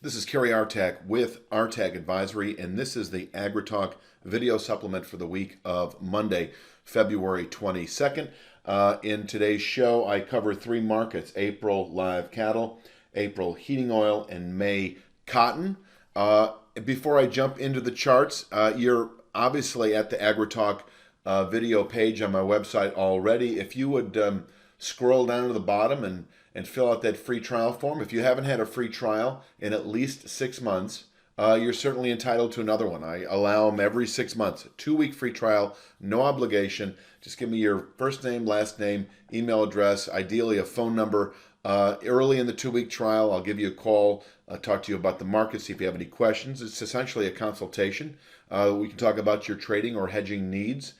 This is Kerry Artag with Artag Advisory, and this is the AgriTalk video supplement for the week of Monday, February 22nd. In today's show, I cover three markets: April live cattle, April heating oil, and May cotton. Before I jump into the charts, you're obviously at the AgriTalk video page on my website already. If you would scroll down to the bottom and fill out that free trial form. If you haven't had a free trial in at least 6 months, you're certainly entitled to another one. I allow them every 6 months. A 2-week free trial, no obligation. Just give me your first name, last name, email address, ideally a phone number. Early in the 2-week trial, I'll give you a call, talk to you about the market, see if you have any questions. It's essentially a consultation. We can talk about your trading or hedging needs.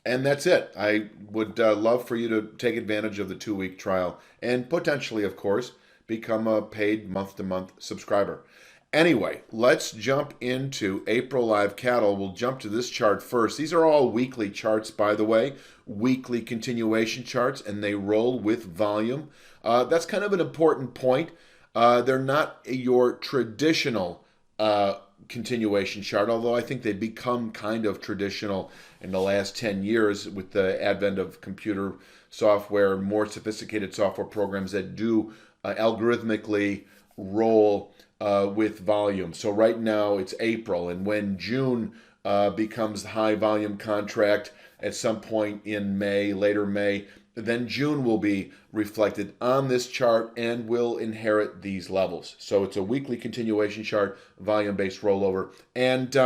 And that's it. I would love for you to take advantage of the 2-week trial and potentially, of course, become a paid month-to-month subscriber. Anyway, let's jump into April live cattle. We'll jump to this chart first. These are all weekly charts, by the way, weekly continuation charts, and they roll with volume. That's kind of an important point. They're not your traditional continuation chart, although I think they've become kind of traditional in the last 10 years with the advent of computer software, more sophisticated software programs that do algorithmically roll with volume. So right now it's April, and when June becomes the high volume contract at some point in May, later May, then June will be reflected on this chart and will inherit these levels. So it's a weekly continuation chart, volume-based rollover. And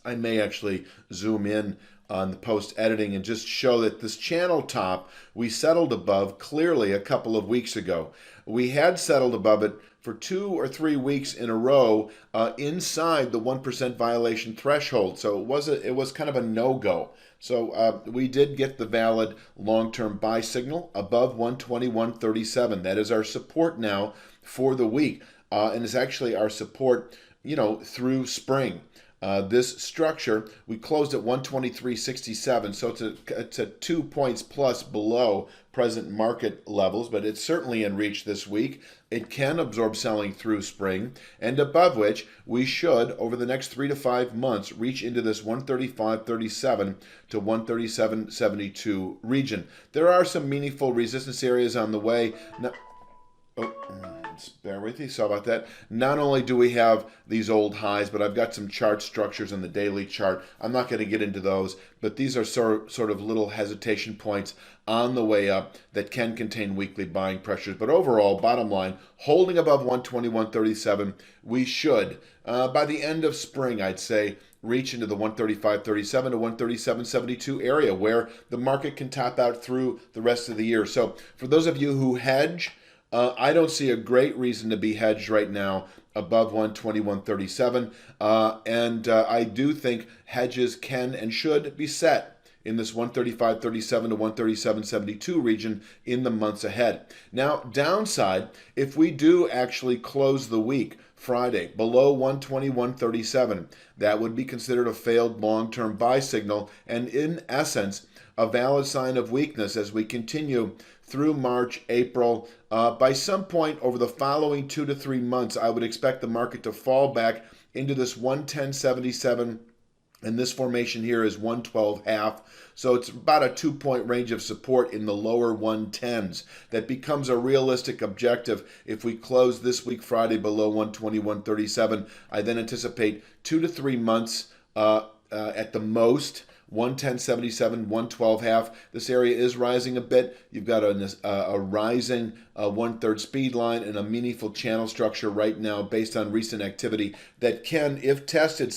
I may actually zoom in on the post-editing and just show that this channel top we settled above clearly a couple of weeks ago. We had settled above it for 2 or 3 weeks in a row inside the 1% violation threshold. So it was kind of a no-go. So we did get the valid long-term buy signal above 121.37. That is our support now for the week, and is actually our support, through spring. This structure, we closed at 123.67, so it's a 2 points plus below present market levels, but it's certainly in reach this week. It can absorb selling through spring, and above which we should, over the next 3 to 5 months, reach into this 135.37 to 137.72 region. There are some meaningful resistance areas on the way. Now, bear with me, sorry about that. Not only do we have these old highs, but I've got some chart structures on the daily chart. I'm not going to get into those, but these are sort of little hesitation points on the way up that can contain weekly buying pressures. But overall, bottom line, holding above 121.37, we should, by the end of spring, I'd say, reach into the 135.37 to 137.72 area where the market can top out through the rest of the year. So for those of you who hedge, I don't see a great reason to be hedged right now above 121.37, and I do think hedges can and should be set in this 135.37 to 137.72 region in the months ahead. Now, downside, if we do actually close the week Friday below 121.37, that would be considered a failed long-term buy signal, and in essence, a valid sign of weakness as we continue through March, April. By some point over the following 2 to 3 months, I would expect the market to fall back into this 110.77, and this formation here is 112.5. So it's about a 2-point range of support in the lower 110s. That becomes a realistic objective if we close this week Friday below 121.37. I then anticipate 2 to 3 months at the most. 110.77, 112.5. This area is rising a bit. You've got a rising 1/3 speed line and a meaningful channel structure right now based on recent activity that can, if tested,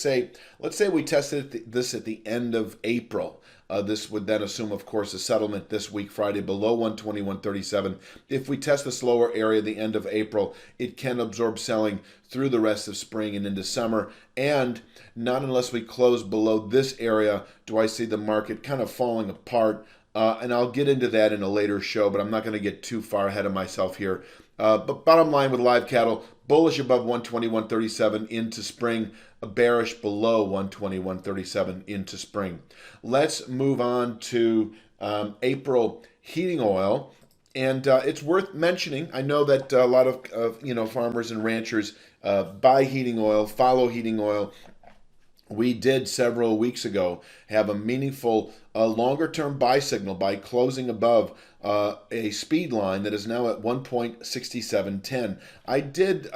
let's say we tested this at the end of April. This would then assume, of course, a settlement this week, Friday, below 121.37. If we test this lower area at the end of April, it can absorb selling through the rest of spring and into summer. And not unless we close below this area do I see the market kind of falling apart. And I'll get into that in a later show, but I'm not going to get too far ahead of myself here. But bottom line with live cattle, bullish above 121.37 into spring, bearish below 121.37 into spring. Let's move on to April heating oil. And it's worth mentioning. I know that a lot of farmers and ranchers buy heating oil, follow heating oil. We did several weeks ago have a meaningful longer term buy signal by closing above a speed line that is now at 1.6710. I did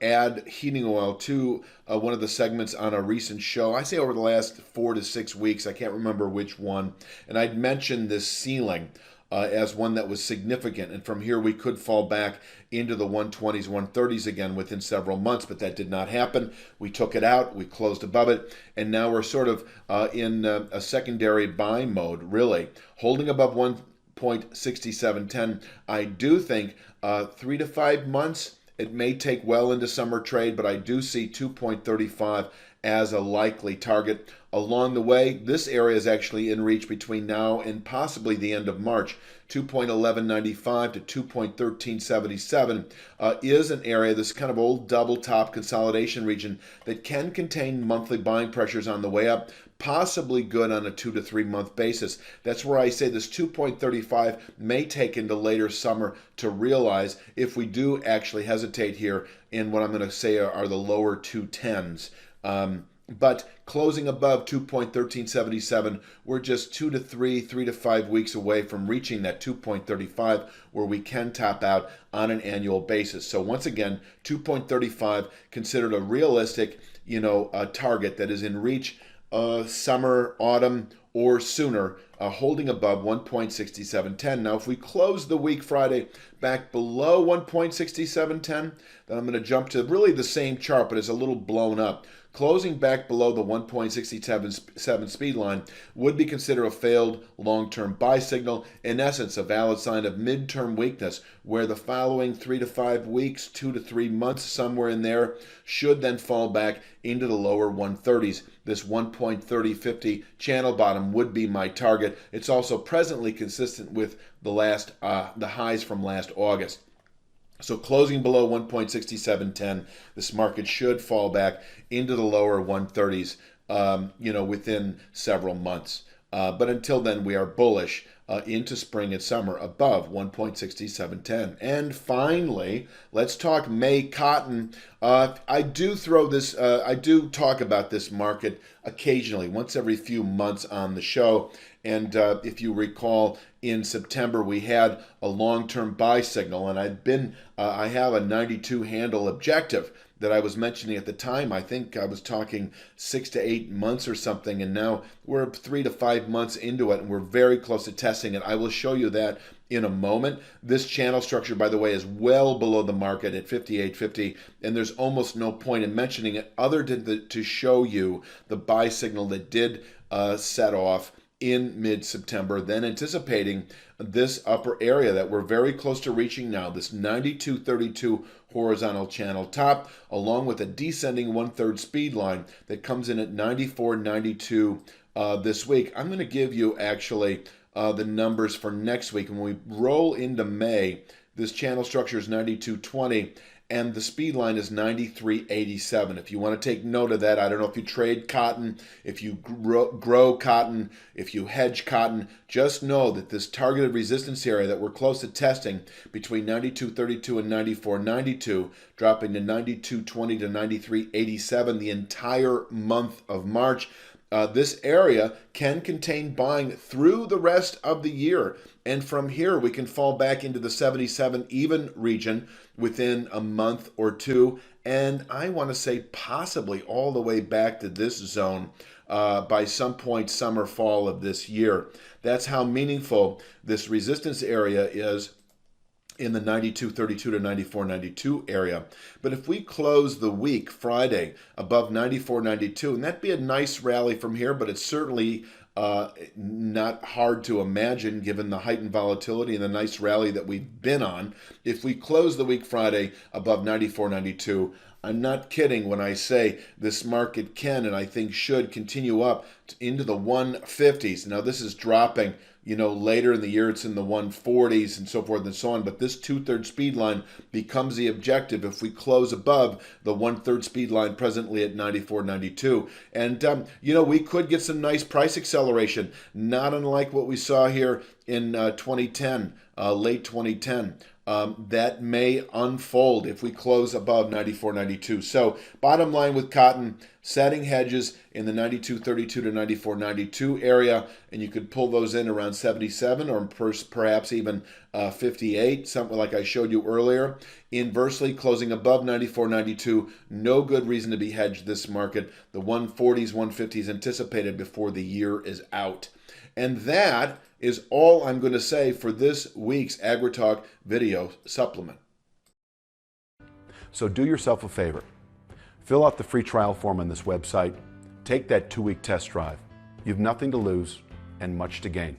add heating oil to one of the segments on a recent show. I say over the last 4 to 6 weeks, I can't remember which one, and I'd mentioned this ceiling as one that was significant. And from here, we could fall back into the 120s, 130s again within several months, but that did not happen. We took it out, we closed above it, and now we're sort of in a secondary buy mode, really. Holding above 1.6710, I do think 3 to 5 months. It may take well into summer trade, but I do see 2.35 as a likely target. Along the way, this area is actually in reach between now and possibly the end of March. 2.1195 to 2.1377 is an area, this kind of old double top consolidation region that can contain monthly buying pressures on the way up, possibly good on a 2 to 3 month basis. That's where I say this 2.35 may take into later summer to realize if we do actually hesitate here in what I'm going to say are the lower 210s. But closing above 2.1377, we're just 3 to 5 weeks away from reaching that 2.35 where we can top out on an annual basis. So once again, 2.35 considered a realistic, target that is in reach summer, autumn, or sooner, holding above 1.6710. Now, if we close the week Friday back below 1.6710, then I'm going to jump to really the same chart, but it's a little blown up. Closing back below the 1.67 speed line would be considered a failed long-term buy signal, in essence, a valid sign of mid-term weakness, where the following 3 to 5 weeks, 2 to 3 months, somewhere in there, should then fall back into the lower 130s. This 1.3050 channel bottom would be my target. It's also presently consistent with the highs from last August. So closing below 1.6710, this market should fall back into the lower 130s, within several months. But until then, we are bullish into spring and summer above 1.6710. And finally, let's talk May cotton. I do talk about this market occasionally, once every few months on the show. And if you recall, in September we had a long-term buy signal, and I have a 92 handle objective that I was mentioning at the time. I think I was talking 6 to 8 months or something, and now we're 3 to 5 months into it, and we're very close to testing it. I will show you that in a moment. This channel structure, by the way, is well below the market at 58.50, and there's almost no point in mentioning it other than to show you the buy signal that did set off in mid-September, then anticipating this upper area that we're very close to reaching now, this 92.32 horizontal channel top, along with a descending 1/3 speed line that comes in at 94.92 this week. I'm going to give you actually the numbers for next week. And when we roll into May, this channel structure is 92.20. And the speed line is 93.87. If you want to take note of that, I don't know if you trade cotton, if you grow cotton, if you hedge cotton, just know that this targeted resistance area that we're close to testing between 92.32 and 94.92, dropping to 92.20 to 93.87 the entire month of March. This area can contain buying through the rest of the year. And from here, we can fall back into the 77 even region within a month or two. And I want to say possibly all the way back to this zone by some point summer, fall of this year. That's how meaningful this resistance area is in the 92.32 to 94.92 area. But if we close the week Friday above 94.92, and that'd be a nice rally from here, but it's certainly not hard to imagine given the heightened volatility and the nice rally that we've been on. If we close the week Friday above 94.92, I'm not kidding when I say this market can and I think should continue up into the 150s. Now this is dropping, later in the year it's in the 140s and so forth and so on, but this 2/3 speed line becomes the objective if we close above the 1/3 speed line presently at 94.92. And, we could get some nice price acceleration, not unlike what we saw here in 2010, late 2010. That may unfold if we close above 94.92. So bottom line with cotton, setting hedges in the 92.32 to 94.92 area, and you could pull those in around 77 or perhaps even 58, something like I showed you earlier. Inversely, closing above 94.92, no good reason to be hedged this market. The 140s, 150s anticipated before the year is out. And that is all I'm going to say for this week's AgriTalk video supplement. So do yourself a favor. Fill out the free trial form on this website. Take that 2-week test drive. You have nothing to lose and much to gain.